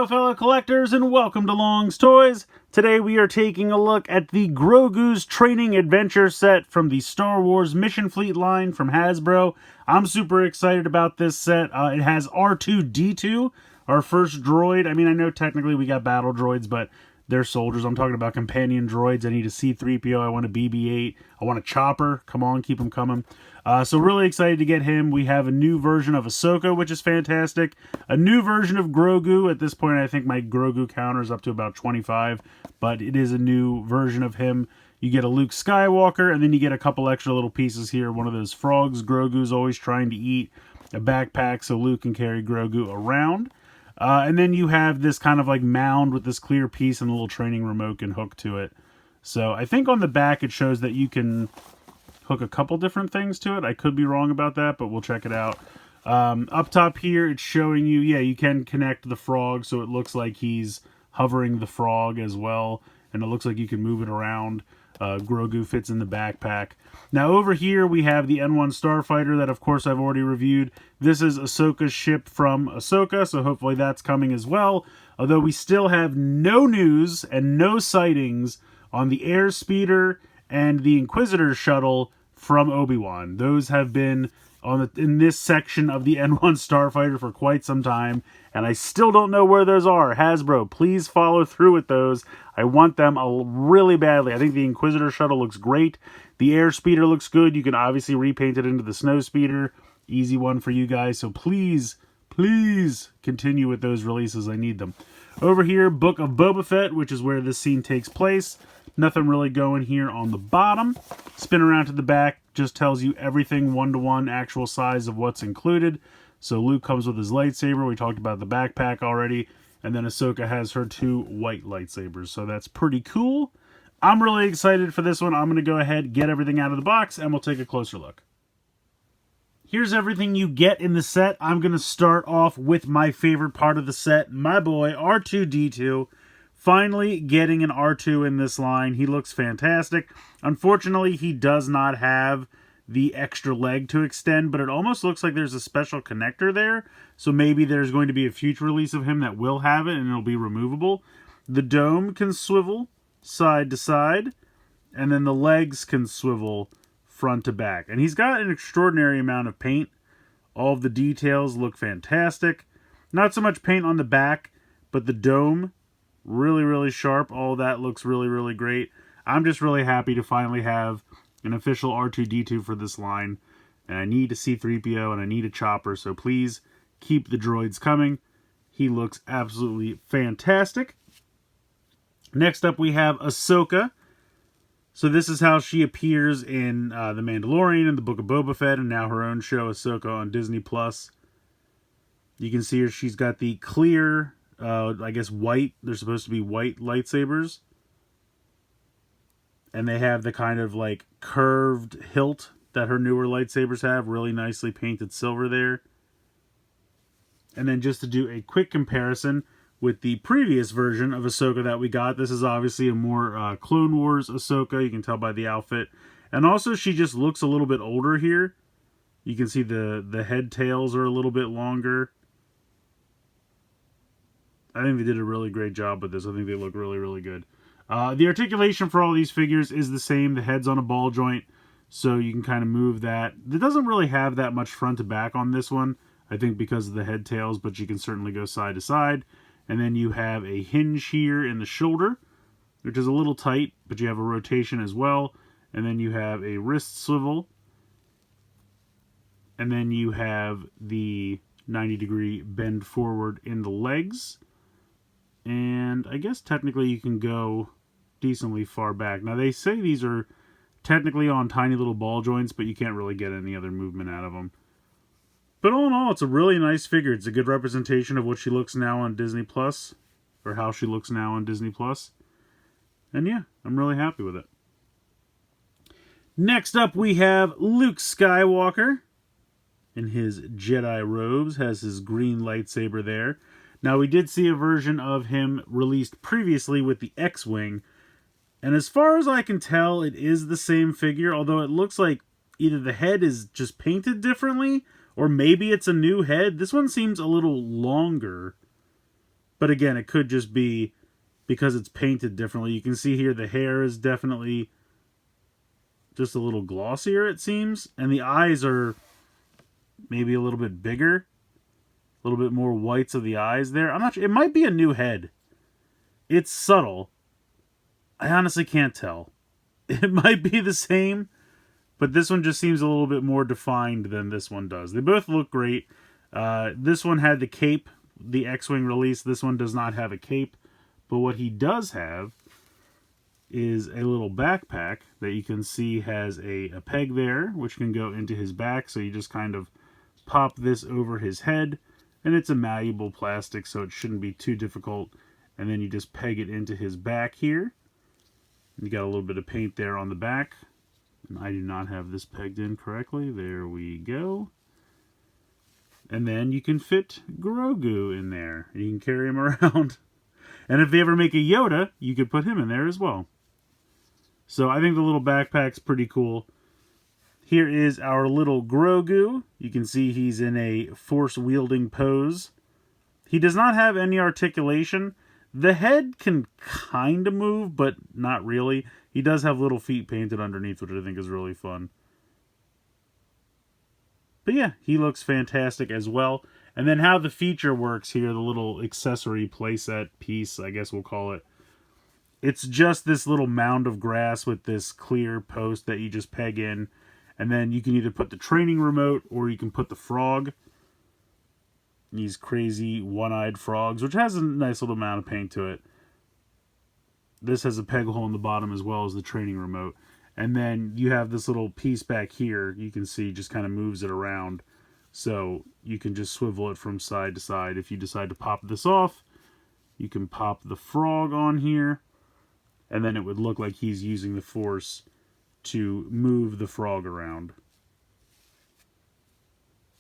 Hello fellow collectors and welcome to Long's Toys. Today we are taking a look at the GROGU'S Training Adventure set from the Star Wars Mission Fleet line from Hasbro. I'm super excited about this set. It has R2D2, our first droid. I mean, I know technically we got battle droids, but they're soldiers. I'm talking about companion droids. I need a C-3PO. I want a BB-8. I want a Chopper. Come on, keep them coming. So really excited to get him. We have a new version of Ahsoka, which is fantastic. A new version of Grogu. At this point, I think my Grogu counter is up to about 25, but it is a new version of him. You get a Luke Skywalker, and then you get a couple extra little pieces here. One of those frogs Grogu's always trying to eat. A backpack so Luke can carry Grogu around. And then you have this kind of like mound with this clear piece and a little training remote and hook to it. So I think on the back it shows that you can hook a couple different things to it. I could be wrong about that, but we'll check it out. Up top here, it's showing you, yeah, you can connect the frog, so it looks like he's hovering the frog as well, and it looks like you can move it around. Grogu fits in the backpack. Now over here we have the N1 Starfighter that of course I've already reviewed. This is Ahsoka's ship from Ahsoka, so hopefully that's coming as well. Although we still have no news and no sightings on the Airspeeder and the Inquisitor shuttle from Obi-Wan. Those have been in this section of the N1 Starfighter for quite some time, and I still don't know where those are. Hasbro, please follow through with those. I want them really badly. I think the Inquisitor shuttle looks great. The Airspeeder looks good. You can obviously repaint it into the Snowspeeder. Easy one for you guys, so please, please continue with those releases. I need them. Over here, Book of Boba Fett, which is where this scene takes place. Nothing really going here on the bottom. Spin around to the back, just tells you everything one-to-one, actual size of what's included. So Luke comes with his lightsaber. We talked about the backpack already. And then Ahsoka has her two white lightsabers. So that's pretty cool. I'm really excited for this one. I'm going to go ahead, get everything out of the box, and we'll take a closer look. Here's everything you get in the set. I'm going to start off with my favorite part of the set, my boy R2D2. Finally getting an R2 in this line. He looks fantastic. Unfortunately, he does not have the extra leg to extend, but it almost looks like there's a special connector there. So maybe there's going to be a future release of him that will have it and it'll be removable. The dome can swivel side to side, and then the legs can swivel front to back. And he's got an extraordinary amount of paint. All of the details look fantastic. Not so much paint on the back, but the dome, really, really sharp. All that looks really, really great. I'm just really happy to finally have an official R2D2 for this line. And I need a C-3PO and I need a Chopper, so please keep the droids coming. He looks absolutely fantastic. Next up we have Ahsoka. So this is how she appears in The Mandalorian and the Book of Boba Fett, and now her own show, Ahsoka, on Disney+. You can see her, she's got the clear, I guess white, they're supposed to be white lightsabers. And they have the kind of like curved hilt that her newer lightsabers have, really nicely painted silver there. And then just to do a quick comparison with the previous version of Ahsoka that we got, this is obviously a more Clone Wars Ahsoka, you can tell by the outfit. And also she just looks a little bit older here. You can see the head tails are a little bit longer. I think they did a really great job with this. I think they look really, really good. The articulation for all these figures is the same. The head's on a ball joint, so you can kind of move that. It doesn't really have that much front to back on this one, I think because of the head tails, but you can certainly go side to side. And then you have a hinge here in the shoulder, which is a little tight, but you have a rotation as well. And then you have a wrist swivel. And then you have the 90-degree bend forward in the legs. And I guess technically you can go decently far back. Now they say these are technically on tiny little ball joints, but you can't really get any other movement out of them. But all in all, it's a really nice figure. It's a good representation of what she looks now on Disney+, or how she looks now on Disney+. And yeah, I'm really happy with it. Next up we have Luke Skywalker in his Jedi robes, has his green lightsaber there. Now, we did see a version of him released previously with the X-Wing, and as far as I can tell, it is the same figure, although it looks like either the head is just painted differently, or maybe it's a new head. This one seems a little longer, But again, it could just be because it's painted differently. You can see here the hair is definitely just a little glossier, it seems. And the eyes are maybe a little bit bigger. A little bit more whites of the eyes there. I'm not sure. It might be a new head. It's subtle. I honestly can't tell. It might be the same, but this one just seems a little bit more defined than this one does. They both look great. This one had the cape, the X-Wing release. This one does not have a cape. But what he does have is a little backpack that you can see has a peg there, which can go into his back. So you just kind of pop this over his head. And it's a malleable plastic, so it shouldn't be too difficult. And then you just peg it into his back here. You got a little bit of paint there on the back. And I do not have this pegged in correctly. There we go. And then you can fit Grogu in there. You can carry him around. And if they ever make a Yoda, you could put him in there as well. So I think the little backpack's pretty cool. Here is our little Grogu. You can see he's in a force-wielding pose. He does not have any articulation. The head can kind of move, but not really. He does have little feet painted underneath, which I think is really fun. But yeah, he looks fantastic as well. And then how the feature works here, the little accessory playset piece, I guess we'll call it. It's just this little mound of grass with this clear post that you just peg in. And then you can either put the training remote or you can put the frog. These crazy one-eyed frogs, which has a nice little amount of paint to it. This has a peg hole in the bottom as well as the training remote. And then you have this little piece back here, you can see just kind of moves it around. So you can just swivel it from side to side. If you decide to pop this off, you can pop the frog on here. And then it would look like he's using the force to move the frog around.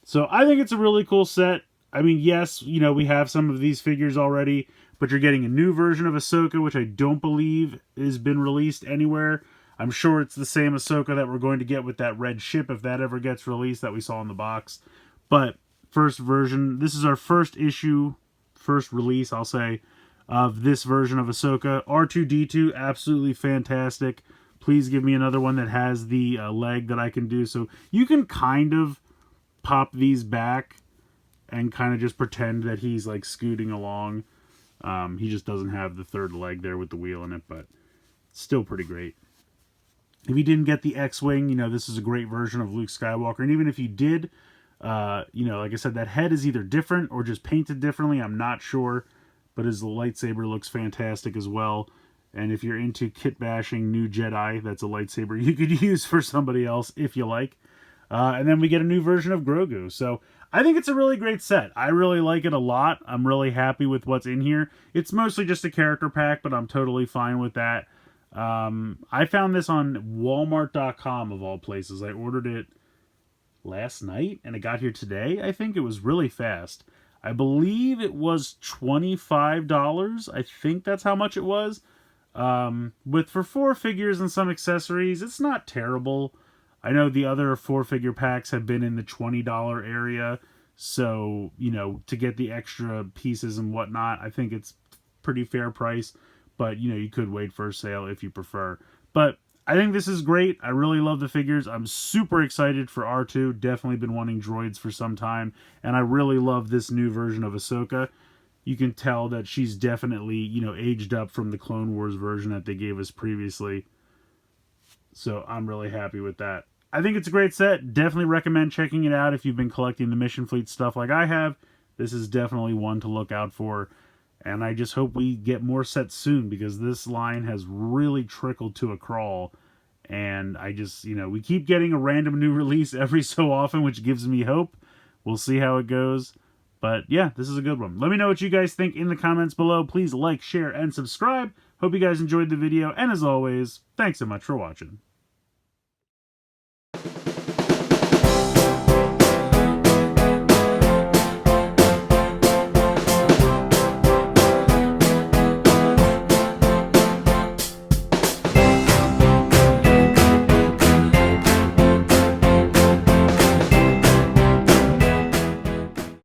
So I think it's a really cool set. I mean, yes, you know, we have some of these figures already, but you're getting a new version of Ahsoka, which I don't believe has been released anywhere. I'm sure it's the same Ahsoka that we're going to get with that red ship if that ever gets released that we saw in the box. But first version, this is our first issue, first release, I'll say, of this version of Ahsoka. R2D2, absolutely fantastic. Please give me another one that has the leg that I can do. So you can kind of pop these back and kind of just pretend that he's like scooting along. He just doesn't have the third leg there with the wheel in it, but still pretty great. If you didn't get the X-Wing, you know, this is a great version of Luke Skywalker. And even if you did, you know, like I said, that head is either different or just painted differently. I'm not sure, but his lightsaber looks fantastic as well. And if you're into kit bashing new Jedi, that's a lightsaber you could use for somebody else if you like. And then we get a new version of Grogu. So I think it's a really great set. I really like it a lot. I'm really happy with what's in here. It's mostly just a character pack, but I'm totally fine with that. I found this on Walmart.com of all places. I ordered it last night and it got here today. I think it was really fast. I believe it was $25. I think that's how much it was. For 4 figures and some accessories, it's not terrible. I know the other 4-figure packs have been in the $20 area, so, you know, to get the extra pieces and whatnot, I think it's pretty fair price, but, you know, you could wait for a sale if you prefer. But I think this is great. I really love the figures. I'm super excited for R2. Definitely been wanting droids for some time, and I really love this new version of Ahsoka. You can tell that she's definitely, you know, aged up from the Clone Wars version that they gave us previously. So I'm really happy with that. I think it's a great set. Definitely recommend checking it out if you've been collecting the Mission Fleet stuff like I have. This is definitely one to look out for. And I just hope we get more sets soon because this line has really trickled to a crawl. And I just, you know, we keep getting a random new release every so often, which gives me hope. We'll see how it goes. But yeah, this is a good one. Let me know what you guys think in the comments below. Please like, share, and subscribe. Hope you guys enjoyed the video. And as always, thanks so much for watching.